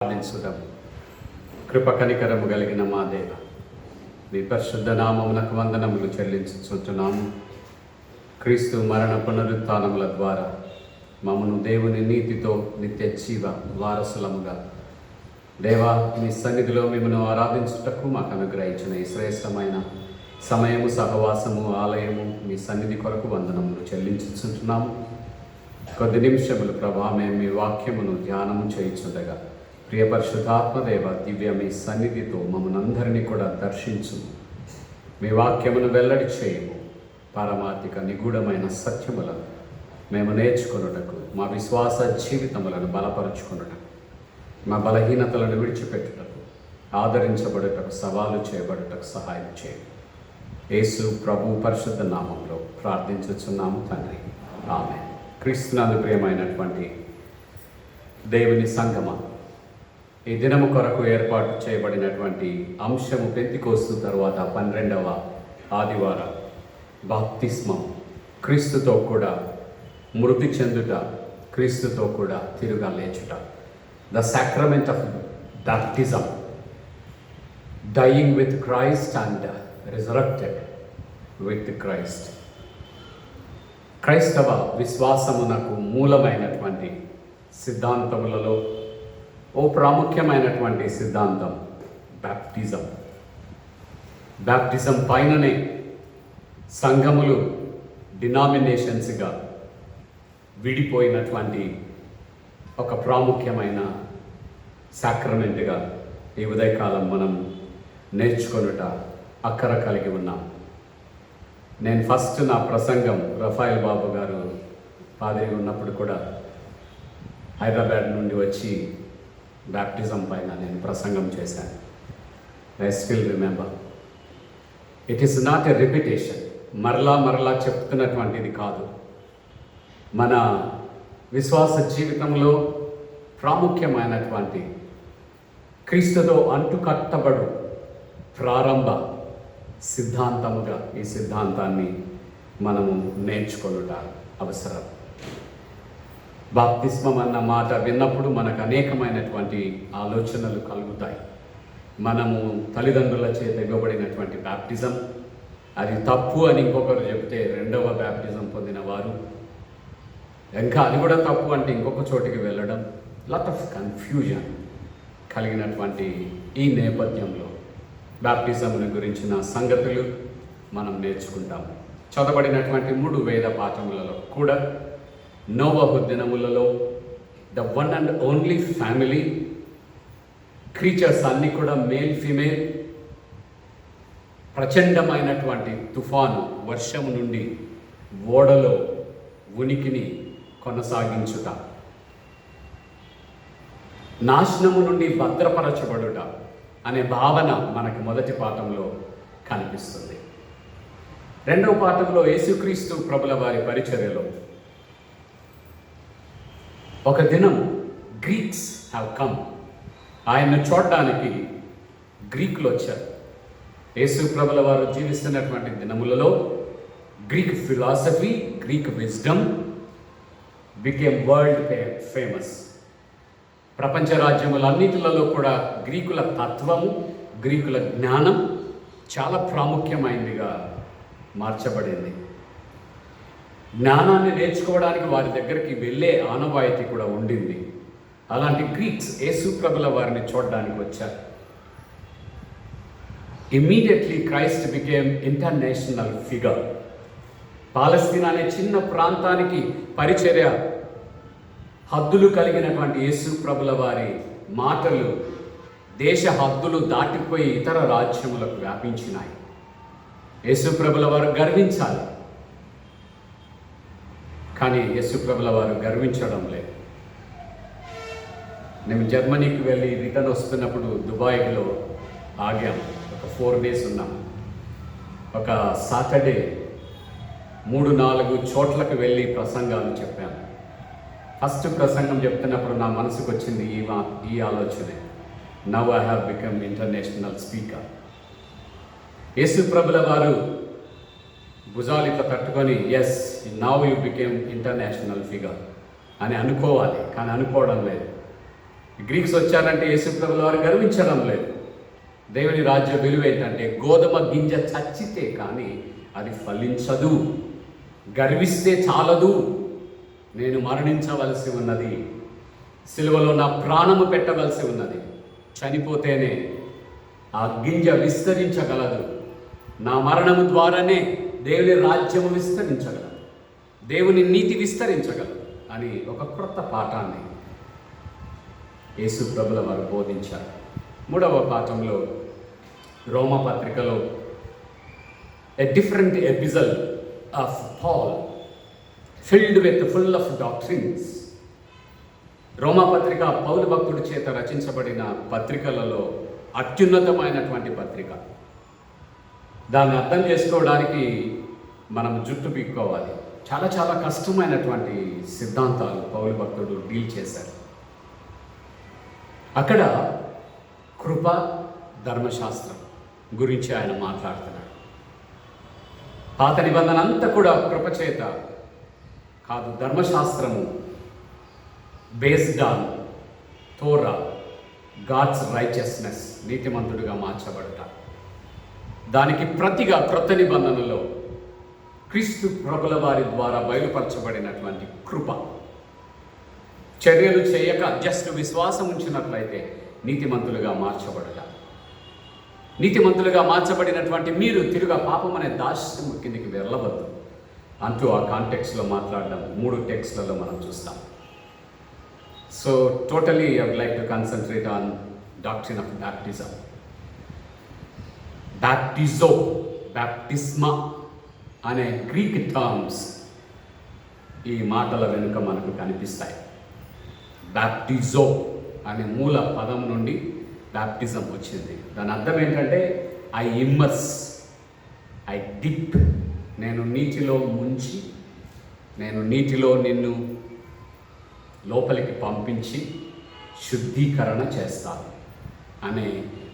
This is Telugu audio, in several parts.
ప్రార్థించుదాం. కృప కనికరము కలిగిన మా దేవ, మీ పరిశుద్ధ నామమునకు వందనములు చెల్లించుచున్నాము. క్రీస్తు మరణ పునరుత్థానముల ద్వారా మమ్మను దేవుని నీతితో నిత్య జీవ వారసులముగా దేవా మీ సన్నిధిలో మిమ్మల్ని ఆరాధించుటకు మాకు అనుగ్రహించిన ఈ శ్రేష్టమైన సమయము, సహవాసము, ఆలయము మీ సన్నిధి కొరకు వందనములు చెల్లించుచున్నాము. కొద్ది నిమిషములు ప్రభా మేము మీ వాక్యమును ధ్యానము చేయించుండగా ప్రియ పరిశుద్ధాత్మదేవ దివ్య మీ సన్నిధితో మమ్మల్ని అందరినీ కూడా దర్శించు. మీ వాక్యమును వెల్లడి చేయము. పారమార్థిక నిగూఢమైన సత్యములను మేము నేర్చుకొనుటకు, మా విశ్వాస జీవితములను బలపరుచుకొనుటకు, మా బలహీనతలను విడిచిపెట్టుటకు, ఆదరించబడుటకు, సవాలు చేయబడుటకు సహాయం చేయండి. యేసు ప్రభు పరిశుద్ధ నామంలో ప్రార్థించుచున్నాము తండ్రి, ఆమేన్. క్రీస్తునందు ప్రియమైనటువంటి దేవుని సంగమ, ఈ దినము కొరకు ఏర్పాటు చేయబడినటువంటి అంశము పెంతెకోస్తు తరువాత 12వ ఆదివారం బాప్తిస్మం. క్రీస్తుతో కూడా మృతి చెందుట, క్రీస్తుతో కూడా తిరుగా లేచుట. The sacrament of baptism, dying with Christ and resurrected with Christ. క్రైస్తవ విశ్వాసమునకు మూలమైనటువంటి సిద్ధాంతములలో ఓ ప్రాముఖ్యమైనటువంటి సిద్ధాంతం బాప్టిజం. బాప్టిజం పైననే సంఘములు డినామినేషన్స్గా విడిపోయినటువంటి ఒక ప్రాముఖ్యమైన సాక్రమెంట్గా ఈ ఉదయకాలం మనం నేర్చుకొనుట అక్కర కలిగి ఉన్నాం. నేను ఫస్ట్ నా ప్రసంగం రఫాయల్ బాబు గారు పాదిరి ఉన్నప్పుడు కూడా హైదరాబాద్ నుండి వచ్చి బాప్టిజం పైన నేను ప్రసంగం చేశాను. I still remember. It is not a repetition. మరలా చెప్తున్నటువంటిది కాదు. మన విశ్వాస జీవితంలో ప్రాముఖ్యమైనటువంటి క్రీస్తుతో అంటుకట్టబడు ప్రారంభ సిద్ధాంతముగా ఈ సిద్ధాంతాన్ని మనము నేర్చుకొనుట అవసరం. బాప్తిస్మం అన్న మాట విన్నప్పుడు మనకు అనేకమైనటువంటి ఆలోచనలు కలుగుతాయి. మనము తల్లిదండ్రుల చేత ఇవ్వబడినటువంటి బాప్టిజం అది తప్పు అని ఇంకొకరు చెప్తే రెండవ బాప్టిజం పొందిన వారు, ఇంకా అది కూడా తప్పు అంటే ఇంకొక చోటికి వెళ్ళడం, లాట్ ఆఫ్ కన్ఫ్యూజన్ కలిగినటువంటి ఈ నేపథ్యంలో బాప్టిజంని గురించిన సంగతులు మనం నేర్చుకుంటాము. చదవబడినటువంటి 3 వేద పాఠములలో కూడా నోవహు దినములలో the one and only family, creatures అన్నీ కూడా మేల్ ఫీమేల్, ప్రచండమైనటువంటి తుఫాను వర్షము నుండి ఓడలో ఉనికిని కొనసాగించుట, నాశనము నుండి భద్రపరచబడుట అనే భావన మనకు మొదటి పాఠంలో కనిపిస్తుంది. రెండవ పాఠంలో యేసుక్రీస్తు ప్రభుల వారి పరిచర్యలో ఒక దినం గ్రీక్స్ హ్యావ్ కమ్. ఆయన్ను చూడడానికి గ్రీకులు వచ్చారు. యేసు ప్రభుల వారు జీవిస్తున్నటువంటి దినములలో Greek philosophy, Greek wisdom became world famous. ప్రపంచ రాజ్యములన్నిటిలలో కూడా గ్రీకుల తత్వము, గ్రీకుల జ్ఞానం చాలా ప్రాముఖ్యమైనదిగా మార్చబడింది. జ్ఞానాన్ని నేర్చుకోవడానికి వారి దగ్గరికి వెళ్ళే ఆనవాయితీ కూడా ఉండింది. అలాంటి గ్రీక్స్ యేసు ప్రభుల వారిని చూడడానికి వచ్చారు. Immediately Christ became international figure. పాలస్తీనా అనే చిన్న ప్రాంతానికి పరిచర్య హద్దులు కలిగినటువంటి యేసు ప్రభుల వారి మాటలు దేశ హద్దులు దాటిపోయి ఇతర రాజ్యములకు వ్యాపించినాయి. యేసు ప్రభుల వారు గర్వించాలి, కానీ యేసు ప్రభుల వారు గర్వించడం లేదు. మేము జర్మనీకి వెళ్ళి రిటర్న్ వస్తున్నప్పుడు దుబాయ్లో ఆగాము. ఒక 4 days ఉన్నాం. ఒక సాటర్డే 3-4 చోట్లకు వెళ్ళి ప్రసంగాలు చెప్పాను. ఫస్ట్ ప్రసంగం చెప్తున్నప్పుడు నా మనసుకు వచ్చింది ఈ ఆలోచనే, now I have become international speaker. యేసు ప్రభుల వారు భుజాలు ఇట్లా తట్టుకొని yes now you became international figure అని అనుకోవాలి, కానీ అనుకోవడం లేదు. గ్రీక్స్ వచ్చారంటే యేసుప్రభుల వారు గర్వించడం లేదు. దేవుని రాజ్య విలువ ఏంటంటే గోధుమ గింజ చచ్చితే కానీ అది ఫలించదు. గర్విస్తే చాలదు, నేను మరణించవలసి ఉన్నది, సిలువలో నా ప్రాణము పెట్టవలసి ఉన్నది, చనిపోతేనే ఆ గింజ విస్తరించగలదు, నా మరణము ద్వారానే దేవుని రాజ్యము విస్తరించగలదు, దేవుని నీతి విస్తరించగలదు అని ఒక క్రొత్త పాఠాన్ని యేసు ప్రభుల వారు బోధించారు. 3వ పాఠంలో రోమపత్రికలో a different epistle of Paul filled with full of doctrines. రోమపత్రిక పౌలు భక్తుడి చేత రచించబడిన పత్రికలలో అత్యున్నతమైనటువంటి పత్రిక. దాన్ని అర్థం చేసుకోవడానికి మనం జుట్టు పీక్కోవాలి. చాలా చాలా కష్టమైనటువంటి సిద్ధాంతాలు పౌలు భక్తుడు డీల్ చేశారు. అక్కడ కృప, ధర్మశాస్త్రం గురించి ఆయన మాట్లాడుతున్నాడు. పాత నిబంధన అంతా కూడా కృపచేత కాదు, ధర్మశాస్త్రము బేస్డ్ ఆన్ తోరా, గాడ్స్ రైచియస్నెస్, నీతిమంతుడిగా మార్చబడట. దానికి ప్రతిగా క్రొత్త నిబంధనలో క్రీస్తు ప్రభుల వారి ద్వారా బయలుపరచబడినటువంటి కృప. చర్యలు చేయక జస్ట్ విశ్వాసం ఉంచినట్లయితే నీతిమంతులుగా మార్చబడట. నీతిమంతులుగా మార్చబడినటువంటి మీరు తిరుగా పాపం అనే దాస్యము కిందికి వెళ్ళవద్దు అంటూ ఆ కాంటెక్స్లో మాట్లాడడం 3 టెక్స్ట్లలో మనం చూస్తాం. So totally I would like to concentrate on doctrine of baptism. Baptizo, baptisma అనే గ్రీక్ టర్మ్స్ ఈ మాటల వెనుక మనకు కనిపిస్తాయి. బ్యాప్టిజో అనే మూల పదం నుండి బ్యాప్టిజం వచ్చింది. దాని అర్థం ఏంటంటే ఐ ఇమ్మర్స్, ఐ డిప్, నేను నీటిలో ముంచి, నేను నీటిలో నిన్ను లోపలికి పంపించి శుద్ధీకరణ చేస్తాను అనే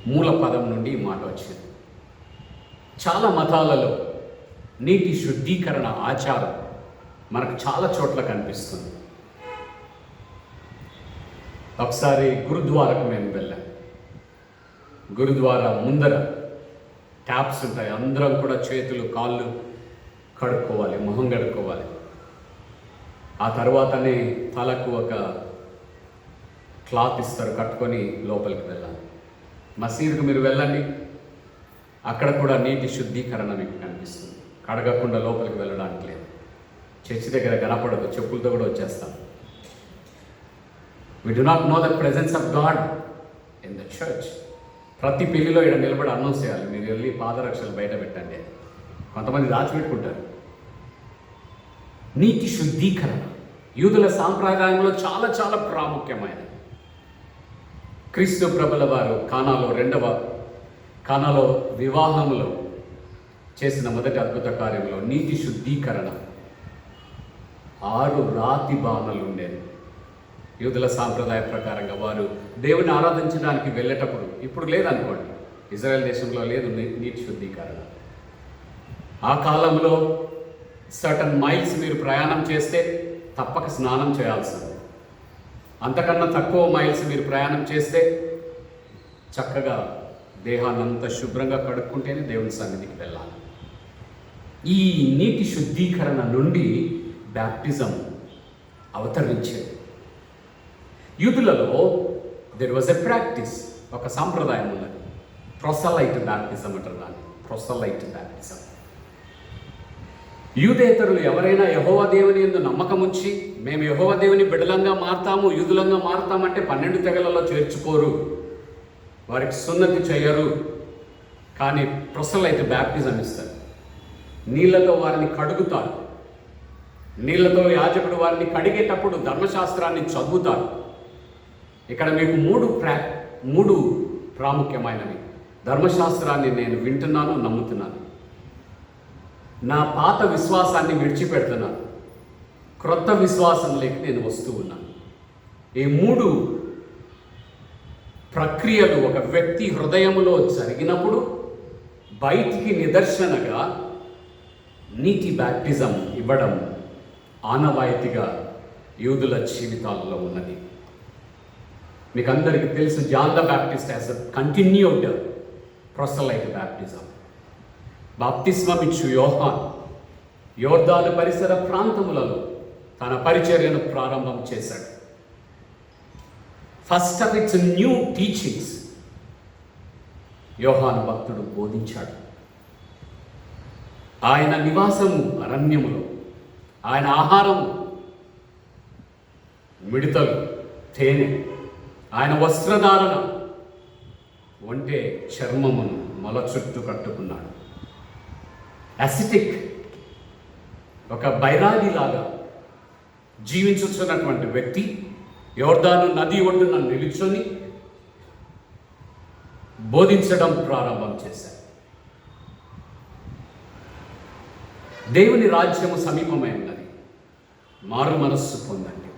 మూల పదం నుండి ఈ మాట వచ్చింది. చాలా మతాలలో నీటి శుద్ధీకరణ ఆచారం మనకు చాలా చోట్ల కనిపిస్తుంది. ఒకసారి గురుద్వారకు మేము వెళ్ళాం. గురుద్వారా ముందర ట్యాప్స్ ఉంటాయి. అందరం కూడా చేతులు కాళ్ళు కడుక్కోవాలి, మొహం కడుక్కోవాలి. ఆ తర్వాతనే తలకు ఒక క్లాత్ ఇస్తారు, కట్టుకొని లోపలికి వెళ్ళాలి. మసీదుకు మీరు వెళ్ళండి, అక్కడ కూడా నీటి శుద్ధీకరణ మీకు కనిపిస్తుంది. కడగకుండా లోపలికి వెళ్ళడానికి లేదు. చర్చి దగ్గర కనపడదు, చెప్పులతో కూడా వచ్చేస్తాం. We do not know the presence of God in the church. ప్రతి పెళ్లిలో ఇక్కడ నిలబడి అనౌన్స్ చేయాలి, మీరు వెళ్ళి పాదరక్షలు బయట పెట్టండి. కొంతమంది దాచిపెట్టుకుంటారు. నీటి శుద్ధీకరణ యూదుల సాంప్రదాయంలో చాలా చాలా ప్రాముఖ్యమైనది. క్రీస్తు ప్రభుల వారు కానాలో వివాహంలో చేసిన మొదటి అద్భుత కార్యంలో నీటి శుద్ధీకరణ 6 రాతి బాణలు ఉండేది. యూదుల సాంప్రదాయ ప్రకారంగా వారు దేవుని ఆరాధించడానికి వెళ్ళేటప్పుడు, ఇప్పుడు లేదనుకోండి, ఇజ్రాయెల్ దేశంలో లేదు నీటి శుద్ధీకరణ. ఆ కాలంలో సర్టన్ మైల్స్ మీరు ప్రయాణం చేస్తే తప్పక స్నానం చేయాల్సింది. అంతకన్నా తక్కువ మైల్స్ మీరు ప్రయాణం చేస్తే చక్కగా దేహాన్నంతా శుభ్రంగా కడుక్కుంటేనే దేవుని సన్నిధికి వెళ్ళాలి. ఈ నీటి శుద్ధీకరణ నుండి బ్యాప్టిజం అవతరించేది. యూదులలో దెర్ వాజ్ ఎ ప్రాక్టీస్, ఒక సాంప్రదాయం ఉన్నది. ప్రొసలైట్ బ్యాప్టిజం అంటారు దాన్ని, ప్రొసలైట్ బ్యాప్టిజం. యూదేతరులు ఎవరైనా యెహోవా దేవుని యందు నమ్మకం ఉంచి మేము యెహోవా దేవుని బిడ్డలంగా మారతాము, యూదులంగా మారతామంటే 12 తెగలలో చేర్చుకోరు, వారికి సున్నతి చేయరు. కానీ ప్రొసలైట్ బ్యాప్టిజం ఇస్తారు. నీళ్లతో వారిని కడుగుతారు. నీళ్లతో యాజకుడు వారిని కడిగేటప్పుడు ధర్మశాస్త్రాన్ని చదువుతారు. ఇక్కడ మీకు 3 ప్రాముఖ్యమైనవి. ధర్మశాస్త్రాన్ని నేను వింటున్నాను, నమ్ముతున్నాను. నా పాత విశ్వాసాన్ని విడిచిపెడుతున్నాను, క్రొత్త విశ్వాసంలోకి నేను వస్తూ ఉన్నాను. ఈ 3 ప్రక్రియలు ఒక వ్యక్తి హృదయంలో జరిగినప్పుడు బయటికి నిదర్శనగా నీటి బ్యాప్టిజం ఇవ్వడం ఆనవాయితీగా యూదుల జీవితాలలో ఉన్నది. మీకు అందరికీ తెలుసు, John the Baptist as a continued proselyte baptism. బాప్తిస్మమిచ్చు యోహాన్ యోర్దాను పరిసర ప్రాంతములలో తన పరిచర్యను ప్రారంభం చేశాడు. First of its new teachings యోహాను భక్తుడు బోధించాడు. ఆయన నివాసము అరణ్యములో, ఆయన ఆహారము మిడతలు, తేనె, ఆయన వస్త్రధారణ ఒంటే చర్మమును మొల చుట్టూ కట్టుకున్నాడు. అసిటిక్, ఒక బైరాగిలాగా జీవించుతున్నటువంటి వ్యక్తి యోర్దాను నది ఒడ్డున నిలుచొని బోధించడం ప్రారంభం చేశారు. దేవుని రాజ్యము సమీపమై ఉన్నది, మారు మనస్సు పొందండి,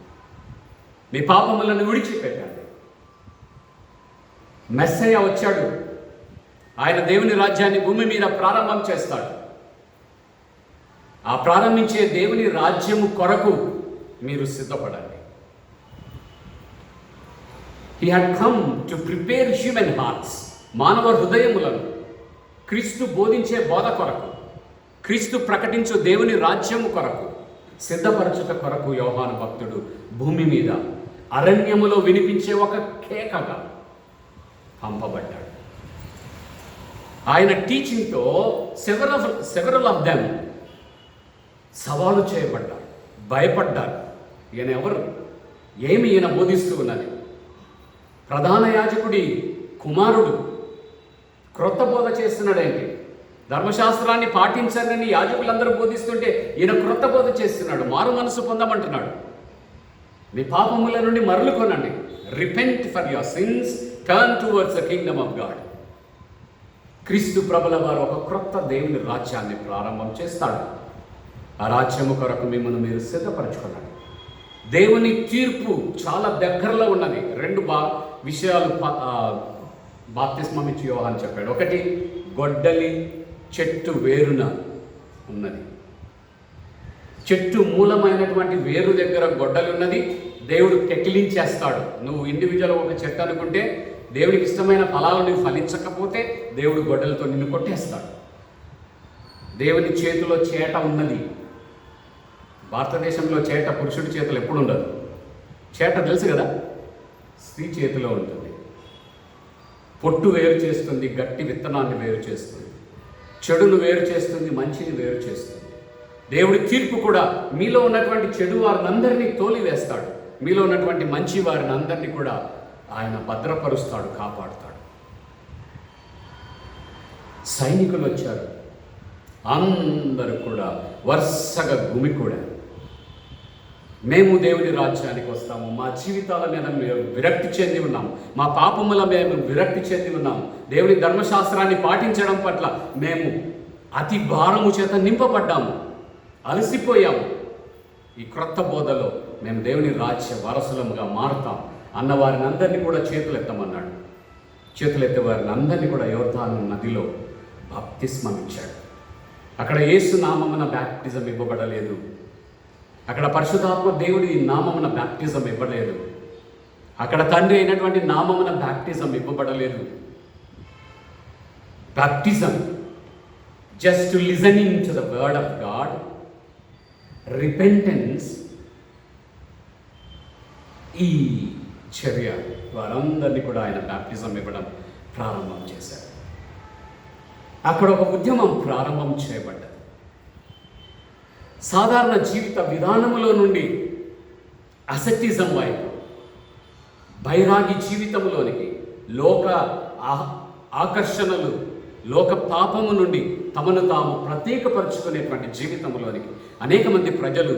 మీ పాపములను విడిచిపెట్టండి. మెస్సయ్య వచ్చాడు, ఆయన దేవుని రాజ్యాన్ని భూమి మీద ప్రారంభం చేస్తాడు. ఆ ప్రారంభించే దేవుని రాజ్యము కొరకు మీరు సిద్ధపడండి. He had come to prepare human hearts, మానవ హృదయములను క్రీస్తు బోధించే బోధ కొరకు, క్రీస్తు ప్రకటించు దేవుని రాజ్యము కొరకు సిద్ధపరచుట కొరకు యోహాను భక్తుడు భూమి మీద అరణ్యములో వినిపించే ఒక కేకగా పంపబడ్డాడు. ఆయన టీచింగ్తో సెవరల్ ఆఫ్ దెమ్ సవాలు చేయబడ్డారు, భయపడ్డారు. ఈయన ఎవరు, ఏమి ఈయన బోధిస్తూ ఉన్నది? ప్రధాన యాజకుడి కుమారుడు క్రొత్త బోధ చేస్తున్నాడేంటి? ధర్మశాస్త్రాన్ని పాటించండి యాజకులందరూ బోధిస్తుంటే ఈయన క్రొత్త బోధ చేస్తున్నాడు. మారు మనసు పొందమంటున్నాడు. మీ పాపముల నుండి మరలు కొనండి, repent for your sins, turn towards the Kingdom of God. క్రీస్తు ప్రభుల వారు ఒక క్రొత్త దేవుని రాజ్యాన్ని ప్రారంభం చేస్తాడు. ఆ రాజ్యము కొరకు మిమ్మల్ని మీరు సిద్ధపరచుకున్నాడు. దేవుని తీర్పు చాలా దగ్గరలో ఉన్నది. రెండు విషయాలు బాప్తిస్మమిచ్చు యోహాను చెప్పాడు. ఒకటి, గొడ్డలి చెట్టు వేరున ఉన్నది. చెట్టు మూలమైనటువంటి వేరు దగ్గర గొడ్డలి ఉన్నది. దేవుడు కెక్కిలించేస్తాడు. నువ్వు ఇండివిజువల్ ఒక చెట్టు అనుకుంటే, దేవుడికి ఇష్టమైన ఫలాలు నువ్వు ఫలించకపోతే దేవుడు గొడ్డలతో నిన్ను కొట్టేస్తాడు. దేవుని చేతిలో చేట ఉన్నది. భారతదేశంలో చేట పురుషుడి చేతులు ఎప్పుడు ఉండదు. చేట తెలుసు కదా, స్త్రీ చేతిలో ఉంటుంది. పొట్టు వేరు చేస్తుంది, గట్టి విత్తనాన్ని వేరు చేస్తుంది, చెడును వేరు చేస్తుంది, మంచిని వేరు చేస్తుంది. దేవుడి తీర్పు కూడా మీలో ఉన్నటువంటి చెడు వారిని అందరినీ తోలివేస్తాడు. మీలో ఉన్నటువంటి మంచి వారిని అందరినీ కూడా ఆయన భద్రపరుస్తాడు, కాపాడుతాడు. సైనికులు వచ్చారు, అందరూ కూడా వరుసగా గుమికూడారు. మేము దేవుని రాజ్యానికి వస్తాము, మా జీవితాల మీద మేము విరక్తి చెంది ఉన్నాము, మా పాపముల మేము విరక్తి చెంది ఉన్నాము, దేవుని ధర్మశాస్త్రాన్ని పాటించడం పట్ల మేము అతి భారము చేత నింపబడ్డాము, అలసిపోయాము. ఈ క్రొత్త బోధలో మేము దేవుని రాజ్య వారసులముగా మారుతాం అన్నవారిని అందరినీ కూడా చేతులెత్తమన్నాడు. చేతులెత్తే వారిని అందరినీ కూడా యోర్దాను నదిలో బాప్తిస్మం ఇచ్చాడు. అక్కడ యేసు నామమున బ్యాప్టిజం ఇవ్వబడలేదు. అక్కడ పరిశుద్ధాత్మ దేవుడి నామమున బ్యాప్టిజం ఇవ్వలేదు. అక్కడ తండ్రి అయినటువంటి నామమున బ్యాప్టిజం ఇవ్వబడలేదు. Baptism just listening to the word of God, repentance, ఈ చర్య వారందరినీ కూడా ఆయన బ్యాప్టిజం ఇవ్వడం ప్రారంభం చేశారు. అక్కడ ఒక ఉద్యమం ప్రారంభం చేయబడ్డది. సాధారణ జీవిత విధానములో నుండి అసెటిజం వైపు, బైరాగి జీవితంలోనికి, లోక ఆకర్షణలు, లోక పాపము నుండి తమను తాము ప్రత్యేకపరుచుకునేటువంటి జీవితంలోనికి అనేక మంది ప్రజలు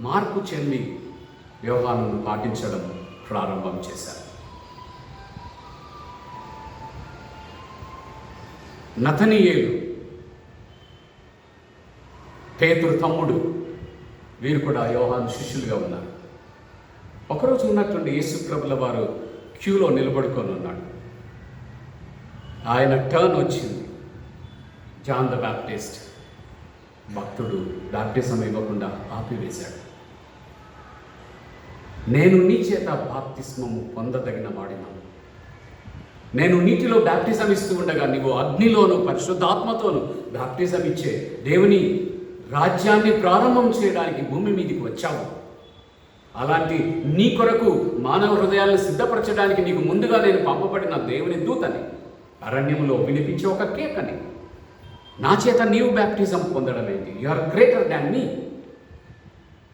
మార్పు చెంది యోహానును పాటించడం ప్రారంభం చేశారు. నతనీయేలు, పేతురు తమ్ముడు, వీరు కూడా యోహాను శిష్యులుగా ఉన్నారు. ఒకరోజు ఉన్నట్టుండి యేసు ప్రభుల వారు క్యూలో నిలబడుకొని ఉన్నాడు. ఆయన టర్న్ వచ్చింది. జాన్ ద బ్యాప్టిస్ట్ భక్తుడు బ్యాప్టిజం ఇవ్వకుండా ఆపివేశాడు. నేను నీ చేత బాప్తిస్మము పొందదగిన వాడినా. నేను నీటిలో బ్యాప్టిజం ఇస్తూ ఉండగా నీవు అగ్నిలోను పరిశుద్ధాత్మతోను బ్యాప్టిజం ఇచ్చే దేవుని రాజ్యాన్ని ప్రారంభం చేయడానికి భూమి మీదకి వచ్చావు. అలాంటి నీ కొరకు మానవ హృదయాలను సిద్ధపరచడానికి నీకు ముందుగా నేను పంపబడిన దేవుని దూతని, అరణ్యంలో వినిపించే ఒక కేకని. నా చేత నీవు బ్యాప్టిజం పొందడం ఏంటి? యు ఆర్ గ్రేటర్ దాన్ మీ.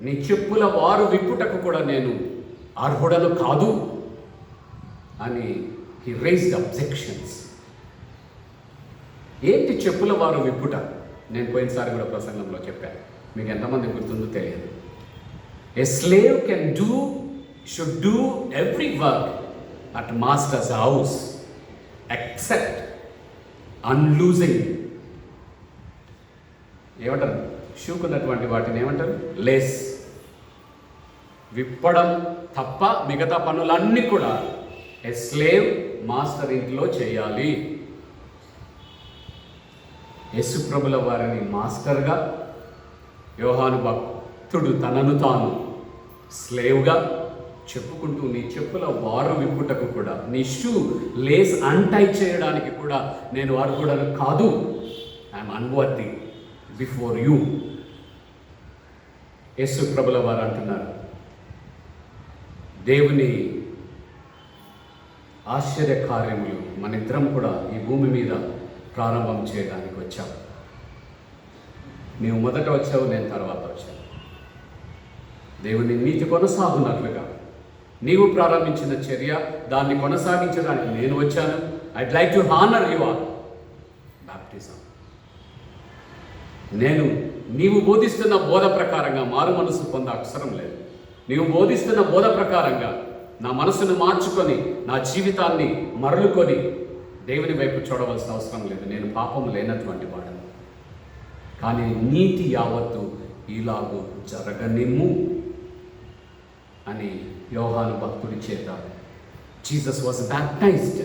నీ చెప్పుల వారు విప్పుటకు కూడా నేను అర్హుడను కాదు అని he raised objections. ఏంటి చెప్పుల వారు విప్పుట? నేను పోయినసారి కూడా ప్రసంగంలో చెప్పాను, మీకు ఎంతమంది గుర్తుందో తెలియదు. A slave should do every work at master's house except unloosing. ఏమంటారు? షూకున్నటువంటి వాటిని ఏమంటారు? లేస్. విప్పడం తప్ప మిగతా పనులన్నీ కూడా ఏ స్లేవ్ మాస్టర్ ఇంట్లో చేయాలి. యేసుప్రభుల వారిని మాస్టర్గా, యోహాను భక్తుడు తనను తాను స్లేవ్గా చెప్పుకుంటూ, నీ చెప్పుల వారు విప్పుటకు కూడా, నీ షూ లేస్ అన్టై చేయడానికి కూడా నేను అర్హుడను కాదు. I'm unworthy before you. యేసుప్రభుల వారు అంటున్నారు, దేవుని ఆశ్చర్య కార్యములు మన ఇద్దరం కూడా ఈ భూమి మీద ప్రారంభం చేయడానికి వచ్చాం. నీవు మొదట వచ్చావు, నేను తర్వాత వచ్చాను. దేవుని నీతి కొనసాగునట్లుగా నీవు ప్రారంభించిన చర్య, దాన్ని కొనసాగించడానికి నేను వచ్చాను. I'd like to honour your baptism. నీవు బోధిస్తున్న బోధ ప్రకారంగా మారు మనసు పొంద అవసరం లేదు. నీవు బోధిస్తున్న బోధ ప్రకారంగా నా మనసును మార్చుకొని, నా జీవితాన్ని మరలుకొని దేవుని వైపు చూడవలసిన అవసరం లేదు. నేను పాపం లేనటువంటి వాడను. కానీ నీతి యావత్తు ఇలాగూ జరగనిమ్ము అని యోహాను భక్తుడి చేత జీసస్ వాజ్ బ్యాప్టైజ్డ్.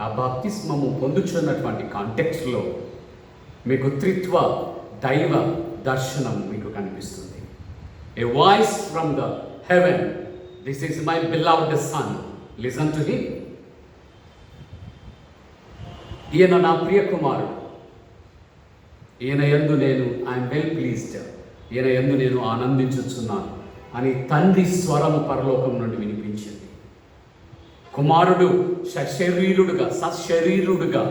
ఆ బాప్తిస్మము పొందుచున్నటువంటి కాంటెక్స్ట్లో మీకు త్రిత్వ దైవ దర్శనం మీకు కనిపిస్తుంది. A voice from the heaven, this is my beloved son, listen to him. ఈయన నా ప్రియ కుమారుడు, ఈయన యందు నేను ఐఎమ్ వెల్ ప్లీజ్డ్, ఈయన యందు నేను ఆనందించుచున్నాను అని తండ్రి స్వరము పరలోకం నుండి వినిపించింది. కుమారుడు సశరీరుడుగా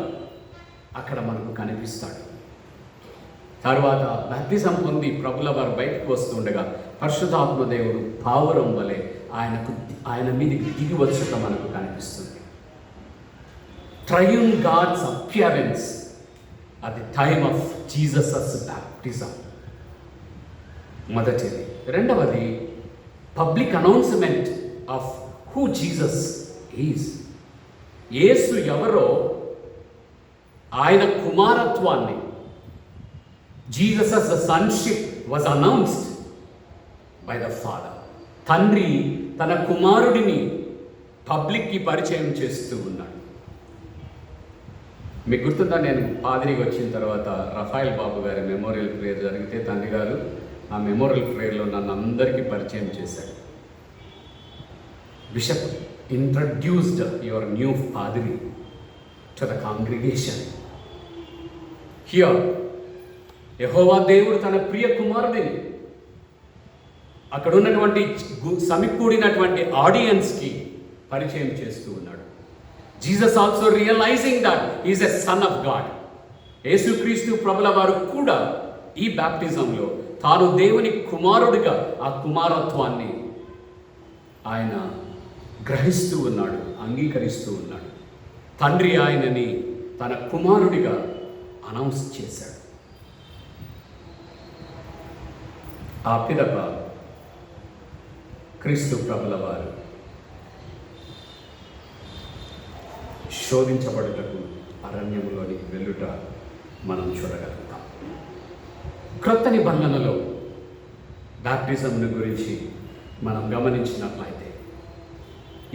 అక్కడ మనకు కనిపిస్తాడు. తర్వాత బాప్తిజం పొంది ప్రభుల వారు బయటకు వస్తుండగా పరిశుద్ధాత్మ దేవుడు పావురం వలె ఆయన మీదకి దిగి వచ్చుట మనకు కనిపిస్తుంది. Triune God's appearance at the time of Jesus' baptism. మొదటిది. రెండవది, public announcement of who Jesus is. యేసు ఎవరో, ఆయన కుమారత్వాన్ని, Jesus sonship was announced by the father. తండ్రి తన కుమారుడిని పబ్లిక్కి పరిచయం చేస్తూ ఉన్నాడు. మీకు గుర్తుందా, నేను పాదిరికి వచ్చిన తర్వాత రఫాయిల్ బాబు గారి మెమోరియల్ ప్రేయర్ జరిగితే తండ్రి గారు ఆ మెమోరియల్ ప్రేయర్లో నన్ను అందరికీ పరిచయం చేశాడు. బిషప్ ఇంట్రడ్యూస్డ్ యువర్ న్యూ పాదిరి టు ద కాంగ్రిగేషన్. హియర్ యెహోవా దేవుడు తన ప్రియ కుమారుడిని అక్కడ ఉన్నటువంటి సమకూడినటువంటి ఆడియన్స్కి పరిచయం చేస్తూ ఉన్నాడు. Jesus also realizing that he is a son of God. యేసుక్రీస్తు ప్రభుల వారు కూడా ఈ బాప్టిజంలో తాను దేవుని కుమారుడిగా ఆ కుమారత్వాన్ని ఆయన గ్రహిస్తూ ఉన్నాడు, అంగీకరిస్తూ ఉన్నాడు. తండ్రి ఆయనని తన కుమారుడిగా అనౌన్స్ చేశాడు. ఆ పిదప క్రీస్తు ప్రభుల వారు శోధించబడుటకు అరణ్యములోనికి వెళ్ళుట మనం చూడగలుగుతాం. క్రొత్త నిబంధనలో బాప్టిజంను గురించి మనం గమనించినట్లయితే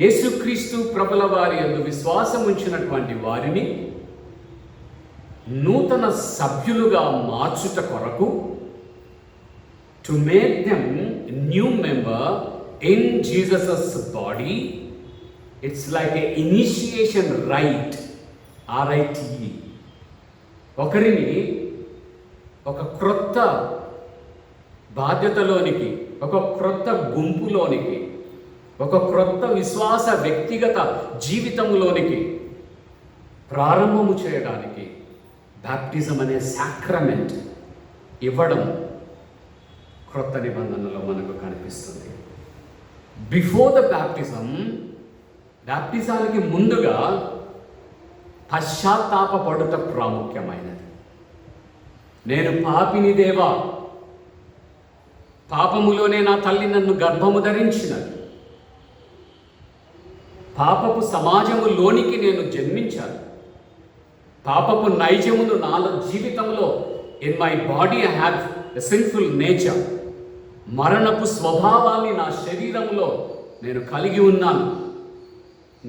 యేసుక్రీస్తు ప్రభుల వారి యందు విశ్వాసం ఉంచినటువంటి వారిని నూతన సభ్యులుగా మార్చుట కొరకు, to make them new member in Jesus body it's like A initiation right, RITE. ఒకరిని ఒక క్రొత్త బాధ్యతలోనికి, ఒక క్రొత్త గుంపులోనికి, ఒక క్రొత్త విశ్వాస వ్యక్తిగత జీవితంలోనికి ప్రారంభము చేయడానికి బ్యాప్టిజం అనే సాక్రమెంట్ ఇవ్వడం క్రొత్త నిబంధనలో మనకు కనిపిస్తుంది. బిఫోర్ ద బ్యాప్టిజానికి ముందుగా పశ్చాత్తాపపడుట ప్రాముఖ్యమైనది. నేను పాపిని దేవా, పాపములోనే నా తల్లి నన్ను గర్భము ధరించినది, పాపపు సమాజములోనికి నేను జన్మించాను, పాపపు నైజమును నాలో జీవితంలో in my body I have a sinful nature, మరణపు స్వభావాన్ని నా శరీరంలో నేను కలిగి ఉన్నాను,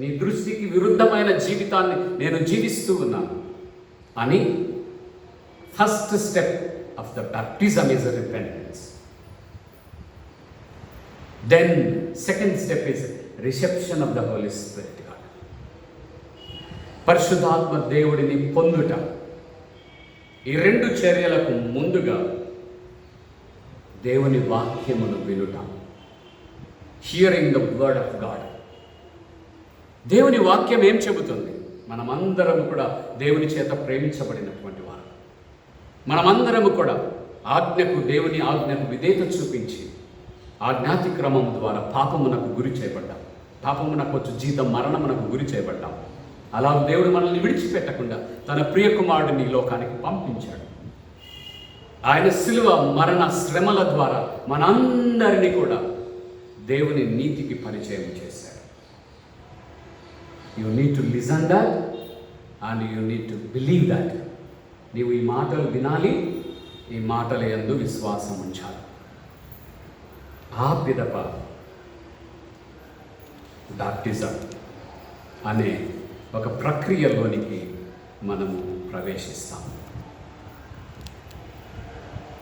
నీ దృష్టికి విరుద్ధమైన జీవితాన్ని నేను జీవిస్తూ ఉన్నాను అని first step of the baptism is repentance. Then second step is reception of the Holy Spirit. పరిశుద్ధాత్మ దేవుడిని పొందుట. ఈ రెండు చర్యలకు ముందుగా దేవుని వాక్యమును వినుట, hearing the word of God. దేవుని వాక్యం ఏం చెబుతుంది? మనమందరము కూడా దేవుని చేత ప్రేమించబడినటువంటి వారు. మనమందరము కూడా దేవుని ఆజ్ఞకు విధేయత చూపించి ఆజ్ఞాతిక్రమం ద్వారా పాపమునకు గురి చేయబడ్డాం. పాపమునకు వచ్చు జీతం మరణమునకు గురి చేయబడ్డాం. అలా దేవుడు మనల్ని విడిచిపెట్టకుండా తన ప్రియకుమారుడిని ఈ లోకానికి పంపించాడు. ఆయన శిలువ మరణ శ్రమల ద్వారా మనందరినీ కూడా దేవుని నీతికి పరిచయం చేశాడు. You need to listen that and you need to believe that. నీవు ఈ మాటలు వినాలి, ఈ మాటల యందు విశ్వాసం ఉంచాలి. ఆ పిదప బ్యాప్టిజం అనే ఒక ప్రక్రియలోనికి మనము ప్రవేశిస్తాం.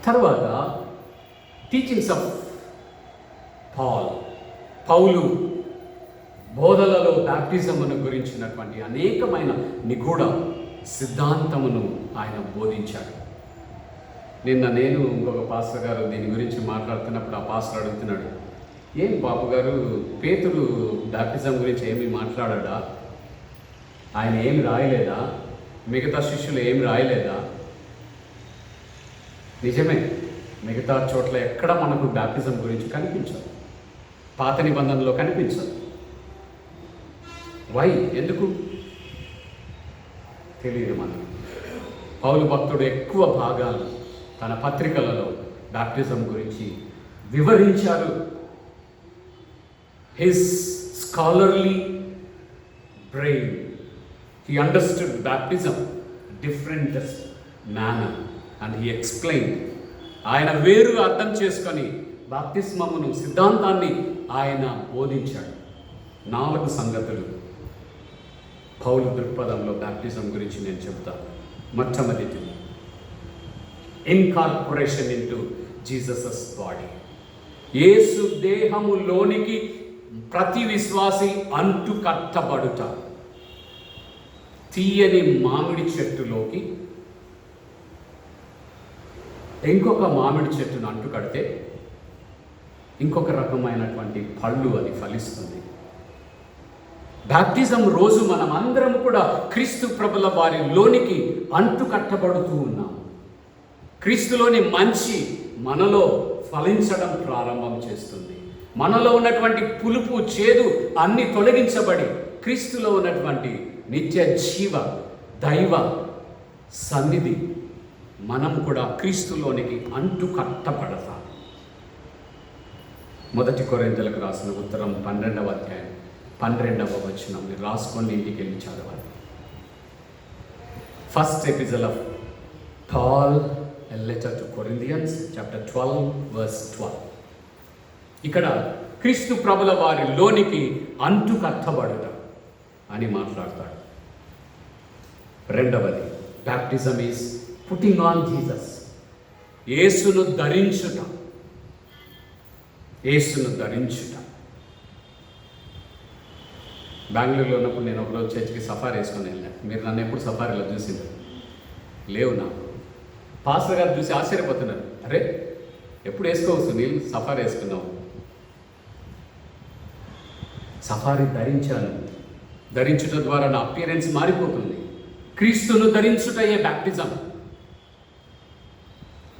తర్వాత టీచింగ్స్ ఆఫ్ పౌలు బోధలలో బ్యాప్టిజమును గురించినటువంటి అనేకమైన నిగూఢ సిద్ధాంతమును ఆయన బోధించాడు. నిన్న నేను ఇంకొక పాస్టర్ గారు దీని గురించి మాట్లాడుతున్నప్పుడు ఆ పాస్టర్ అడుగుతున్నాడు, ఏం బాబు గారు పేతురు బ్యాప్టిజం గురించి ఏమీ మాట్లాడా? ఆయన ఏమి రాయలేదా? మిగతా శిష్యులు ఏమి రాయలేదా? నిజమే, మిగతా చోట్ల ఎక్కడ మనకు బ్యాప్టిజం గురించి కనిపించదు, పాత నిబంధనలో కనిపించదు. వై? ఎందుకు తెలియదు మనకు. పౌలు భక్తుడు ఎక్కువ భాగాలు తన పత్రికలలో బ్యాప్టిజం గురించి వివరించారు. His scholarly brain, he understood baptism different manner and he explained. ఆయన వేరుగా అర్థం చేసుకొని బాప్తిస్మమును సిద్ధాంతాన్ని ఆయన బోధించాడు. 4 సంగతులు పౌలు దృక్పథంలో బ్యాప్టిజం గురించి నేను చెప్తాను. మొట్టమొదటి, ఇన్కార్పొరేషన్ ఇంటూ జీసస్ బాడీ. యేసు దేహములోనికి ప్రతి విశ్వాసి అంటు కట్టబడుట. తీయని మామిడి చెట్టులోకి ఇంకొక మామిడి చెట్టును అంటు కడితే ఇంకొక రకమైనటువంటి పళ్ళు అది ఫలిస్తుంది. బ్యాప్టిజం రోజు మనం అందరం కూడా క్రీస్తు ప్రభుల వారిలోనికి అంటు కట్టబడుతూ ఉన్నాం. క్రీస్తులోని మంచి మనలో ఫలించడం ప్రారంభం చేస్తుంది. మనలో ఉన్నటువంటి పులుపు, చేదు అన్నీ తొలగించబడి క్రీస్తులో ఉన్నటువంటి నిత్య జీవ దైవ సన్నిధి మనం కూడా క్రీస్తులోనికి అంటు కట్టబడతాం. 1 కొరింథీయులకు రాసిన ఉత్తరం 12వ అధ్యాయం 12వ వచనం మీరు రాసుకొని ఇంటికి వెళ్ళి చదవాలి. First episode of Paul a letter to Corinthians chapter 12 verse 12. ఇక్కడ క్రీస్తు ప్రభుల వారిలోనికి అంటు కట్టబడుట అని మాట్లాడతాడు. రెండవది, baptism is putting on Jesus. యేసును ధరించుట. యేసును ధరించుట. బెంగళూరులో ఉన్నప్పుడు నేను ఒకరోజు చర్చికి సఫారీ వేసుకొని వెళ్ళాను. మీరు నన్ను ఎప్పుడు సఫారీలో చూసిండ్రు? లేవు. నాకు పాస్టర్ గారు చూసి ఆశ్చర్యపోతున్నారు, అరే ఎప్పుడు వేసుకోవచ్చు నీళ్ళు సఫారీ వేసుకున్నావు. సఫారీ ధరించాను. ధరించుట ద్వారా నా అపియరెన్స్ మారిపోతుంది. క్రీస్తును ధరించుటయే బ్యాప్టిజం.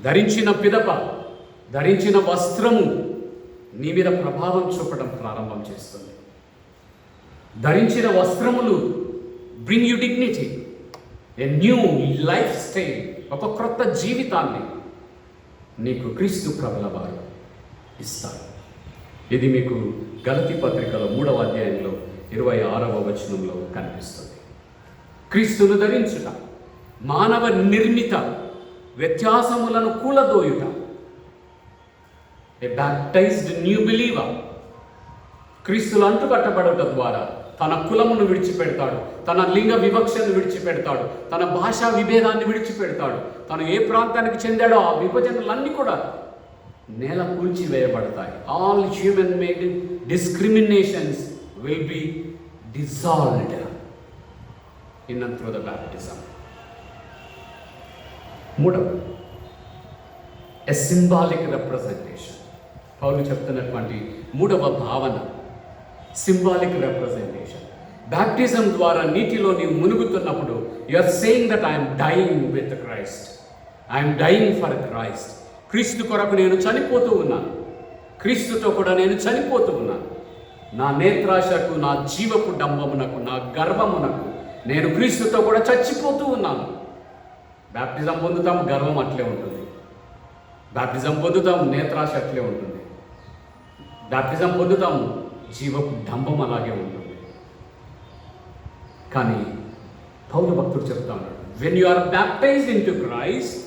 ధరించిన పిదప ధరించిన వస్త్రము నీ మీద ప్రభావం చూపడం ప్రారంభం చేస్తుంది. ధరించిన వస్త్రములు bring you dignity, a new life style, ఒక క్రొత్త జీవితాన్ని నీకు క్రీస్తు ప్రభుల వారు ఇస్తారు. ఇది మీకు గలతీ పత్రికలో 3వ అధ్యాయంలో 26వ వచనంలో కనిపిస్తుంది. క్రీస్తును ధరించుట, మానవ నిర్మిత వ్యత్యాసములను కూలదోయుట. ఏ బ్యాప్టైజ్డ్ న్యూ బిలీవర్ క్రీస్తులు అంటుకట్టబడుట ద్వారా తన కులమును విడిచిపెడతాడు, తన లింగ వివక్షను విడిచిపెడతాడు, తన భాషా విభేదాన్ని విడిచిపెడతాడు. తను ఏ ప్రాంతానికి చెందాడో ఆ విభజనలన్నీ కూడా నేల కూల్చివేయబడతాయి. All human made discriminations will be dissolved in and through the baptism. మూడవ, ఎ సింబాలిక్ రిప్రజెంటేషన్. పౌలు చెప్తున్నటువంటి మూడవ భావన సింబాలిక్ రిప్రజెంటేషన్. బ్యాప్టిజం ద్వారా నీటిలో నీవు మునుగుతున్నప్పుడు you are saying that I'm dying with Christ, I'm dying for Christ. క్రీస్తు కొరకు నేను చనిపోతూ ఉన్నాను, క్రీస్తుతో కూడా నేను చనిపోతూ ఉన్నాను. నా నేత్రాశకు, నా జీవపు డంబమునకు, నా గర్వమునకు నేను క్రీస్తుతో కూడా చచ్చిపోతూ ఉన్నాను. బ్యాప్టిజం పొందుతాం, గర్వం అట్లే ఉంటుంది. బ్యాప్టిజం పొందుతాం, నేత్రాశ అట్లే ఉంటుంది. బ్యాప్టిజం పొందుతాం, జీవపు డంబం అలాగే ఉంటుంది. కానీ పౌలు భక్తుడు చెప్తా ఉన్నాడు, when you are baptised into Christ,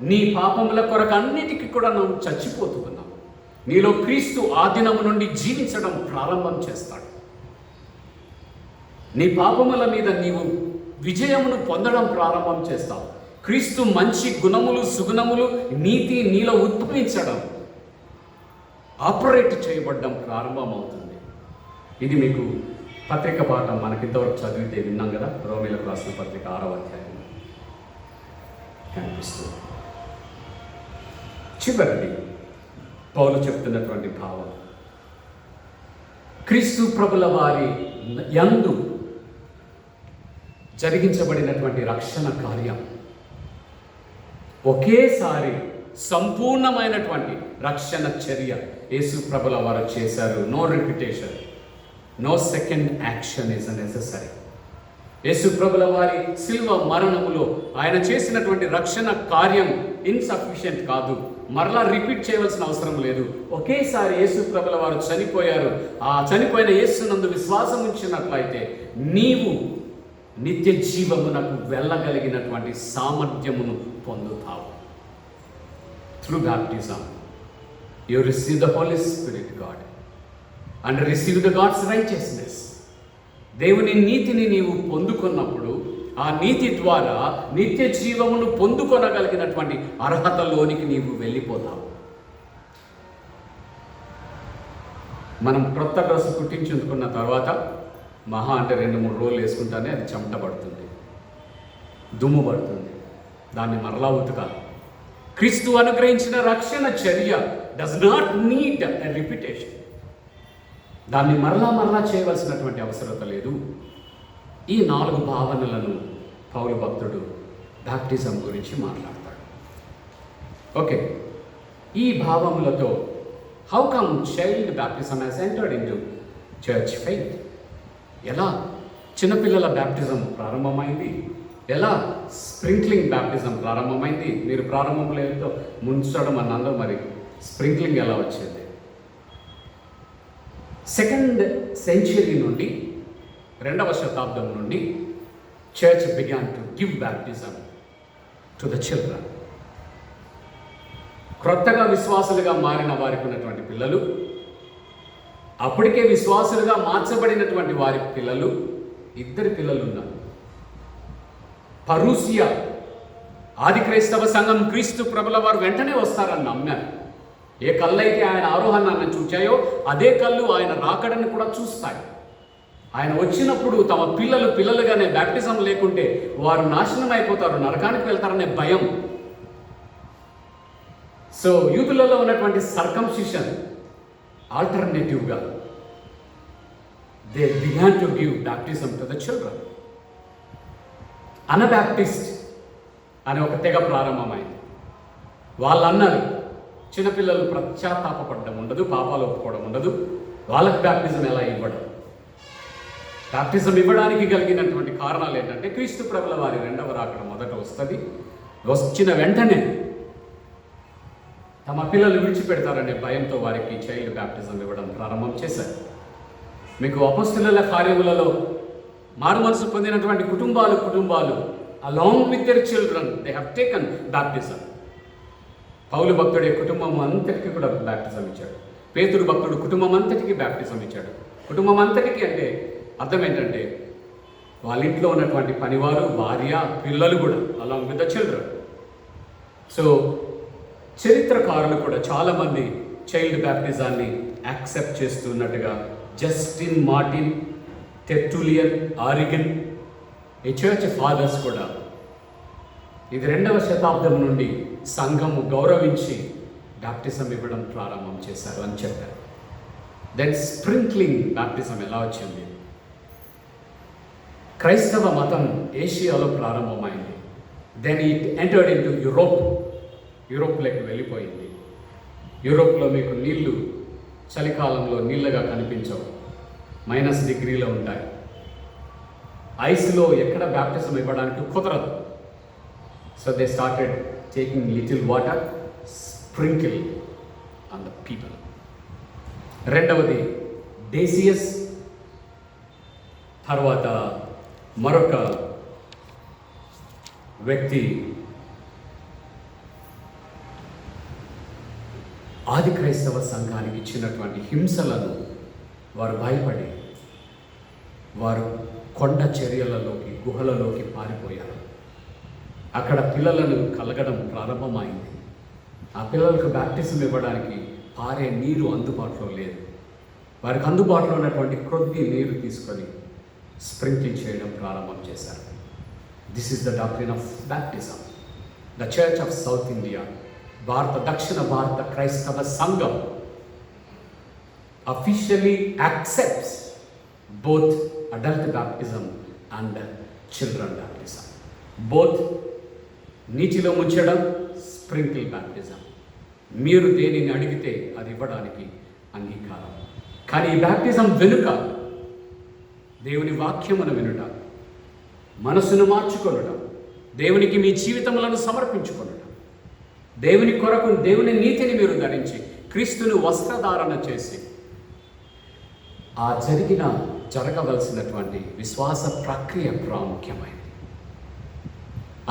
నీ పాపముల కొరకు అన్నిటికీ కూడా నువ్వు చచ్చిపోతూ ఉన్నావు. నీలో క్రీస్తు ఆదినము నుండి జీవించడం ప్రారంభం చేస్తాడు. నీ పాపముల మీద నీవు విజయమును పొందడం ప్రారంభం చేస్తావు. క్రీస్తు మంచి గుణములు, సుగుణములు, నీతి నీలో ఉద్భవించడం, ఆపరేట్ చేయబడడం ప్రారంభమవుతుంది. ఇది మీకు పత్రిక పాఠం మనకింతవరకు చదివితే విన్నాం కదా, రోమీలకు రాసిన పత్రిక 6వ అధ్యాయం కనిపిస్తుంది. చివరిది పౌలు చెప్తున్నటువంటి భావం, క్రీస్తు ప్రభుల వారి యందు జరిగించబడినటువంటి రక్షణ కార్యం ఒకేసారి సంపూర్ణమైనటువంటి రక్షణ చర్య యేసు ప్రభుల వారు చేశారు. No repetition, no second action is necessary. యేసు ప్రభుల వారి శిల్వ మరణములో ఆయన చేసినటువంటి రక్షణ కార్యం ఇన్సఫిషియెంట్ కాదు, మరలా రిపీట్ చేయవలసిన అవసరం లేదు. ఒకేసారి యేసు ప్రభుల వారు చనిపోయారు. ఆ చనిపోయిన యేసునందు విశ్వాసం ఉంచినట్లయితే నీవు నిత్య జీవమునకు వెళ్ళగలిగినటువంటి సామర్థ్యమును పొందుతావు. Through baptism you receive the Holy Spirit God and receive the God's righteousness. దేవుని నీతిని నీవు పొందుకున్నప్పుడు ఆ నీతి ద్వారా నిత్య జీవమును పొందుకొనగలిగినటువంటి అర్హతలోనికి నీవు వెళ్ళిపోతావు. మనం క్రొత్త డ్రెస్ కుట్టించుకున్న తర్వాత మహా అంటే 2-3 రోజులు వేసుకుంటానే అది చెమట పడుతుంది, దుమ్ము పడుతుంది, దాన్ని మరలా ఉతకాలి. క్రీస్తు అనుగ్రహించిన రక్షణ చర్య does not need a repetition. దాన్ని మరలా చేయవలసినటువంటి అవసరత లేదు. ఈ 4 భావనలను పౌలు భక్తుడు బ్యాప్టిజం గురించి మాట్లాడతాడు. ఓకే, ఈ భావములతో how come child baptism has entered into church faith? ఎలా చిన్నపిల్లల బ్యాప్టిజం ప్రారంభమైంది, ఎలా స్ప్రింక్లింగ్ బ్యాప్టిజం ప్రారంభమైంది? మీరు ప్రారంభంలో ముంచడం అన్నందో, మరి స్ప్రింక్లింగ్ ఎలా వచ్చింది? 2nd సెంచరీ నుండి 2వ శతాబ్దం నుండి church began to give baptism to the children. క్రొత్తగా విశ్వాసులుగా మారిన వారికి ఉన్నటువంటి పిల్లలు, అప్పటికే విశ్వాసులుగా మార్చబడినటువంటి వారి పిల్లలు, 2 పిల్లలు ఉన్నారు. పరూసియా ఆది క్రైస్తవ సంఘం క్రీస్తు ప్రభుల వారు వెంటనే వస్తారని నమ్మారు. ఏ కళ్ళైతే ఆయన ఆరోహణాన్ని చూచాయో అదే కళ్ళు ఆయన రాకడని కూడా చూస్తాయి. ఆయన వచ్చినప్పుడు తమ పిల్లలుగానే బ్యాప్టిజం లేకుంటే వారు నాశనం అయిపోతారు, నరకానికి వెళ్తారనే భయం. సో యూతులలో ఉన్నటువంటి సర్కంసిషన్ ఆల్టర్నేటివ్గా they began to give baptism to the children. Anabaptist అనే ఒక తెగ ప్రారంభమైంది. వాళ్ళు అన్నారు, చిన్నపిల్లలు పశ్చాత్తాపడడం ఉండదు, పాపాలు ఒప్పుకోవడం ఉండదు, వాళ్ళకి బ్యాప్టిజం ఎలా ఇవ్వడం. బ్యాప్టిజం ఇవ్వడానికి కలిగినటువంటి కారణాలు ఏంటంటే, క్రీస్తు ప్రభుల వారి రెండవ రాకడ మొదట వస్తుంది. వచ్చిన వెంటనే తమ పిల్లలు విడిచిపెడతారనే భయంతో వారికి చైల్డ్ బ్యాప్టిజం ఇవ్వడం ప్రారంభం చేశారు. మీకు అపొస్తలుల కార్యములలో మారు మనసు పొందినటువంటి కుటుంబాలు along with their children they have taken baptism. పౌలు భక్తుడి కుటుంబం అంతటికి కూడా బ్యాప్టిజం ఇచ్చాడు. పేతురు భక్తుడు కుటుంబం అంతటికి బ్యాప్టిజం ఇచ్చాడు. కుటుంబం అంతటికి అంటే అర్థం ఏంటంటే, వాళ్ళ ఇంట్లో ఉన్నటువంటి పనివారు, భార్య, పిల్లలు కూడా along with the children. So చరిత్రకారులు కూడా చాలామంది చైల్డ్ బ్యాప్టిజాన్ని యాక్సెప్ట్ చేస్తున్నట్టుగా జస్టిన్ మార్టిన్, టెర్టులియన్, ఆరిగన్, ఈ చర్చ్ ఫాదర్స్ కూడా ఇది 2వ శతాబ్దం నుండి సంఘము గౌరవించి బ్యాప్టిజం ఇవ్వడం ప్రారంభం చేశారు అని చెప్పారు. దెన్ స్ప్రింక్లింగ్ బ్యాప్టిజం ఎలా వచ్చింది? క్రైస్తవ మతం ఏషియాలో ప్రారంభమైంది. Then it entered in to యూరోప్లోకి వెళ్ళిపోయింది. యూరోప్లో మీకు నీళ్లు చలికాలంలో నీళ్ళగా కనిపించవు, -డిగ్రీలో ఉంటాయి. ఐస్లో ఎక్కడ బ్యాప్టిజం ఇవ్వడానికి కుదరదు. So they started taking little water, sprinkle on the people. రెండవది డేసియస్, తర్వాత మరొక వ్యక్తి ఆది క్రైస్తవ సంఘానికి ఇచ్చినటువంటి హింసలను వారు భయపడి వారు కొండ చర్యలలోకి, గుహలలోకి పారిపోయారు. అక్కడ పిల్లలను కలగడం ప్రారంభమైంది. ఆ పిల్లలకు బ్యాప్టిజం ఇవ్వడానికి పారే నీరు అందుబాటులో లేదు. వారికి అందుబాటులో ఉన్నటువంటి కొద్ది నీరు తీసుకొని స్ప్రింకిల్ చేయడం ప్రారంభం చేశారు. This is the doctrine of baptism. The church of south India, దక్షిణ భారత క్రైస్తవ సంఘం officially accepts both adult baptism and children baptism. Both నీటిలో ముంచడం, స్ప్రింకిల్ బ్యాప్టిజం. మీరు దేనిని అడిగితే అది ఇవ్వడానికి అంగీకారం. కానీ ఈ బ్యాప్టిజం వెనుక దేవుని వాక్యమును వినుట, మనసును మార్చుకొనడం, దేవునికి మీ జీవితములను సమర్పించుకొనడం, దేవుని కొరకు దేవుని నీతిని మీరు ధరించి క్రీస్తును వస్త్రధారణ చేసి జరగవలసినటువంటి విశ్వాస ప్రక్రియ ప్రాముఖ్యమైనది.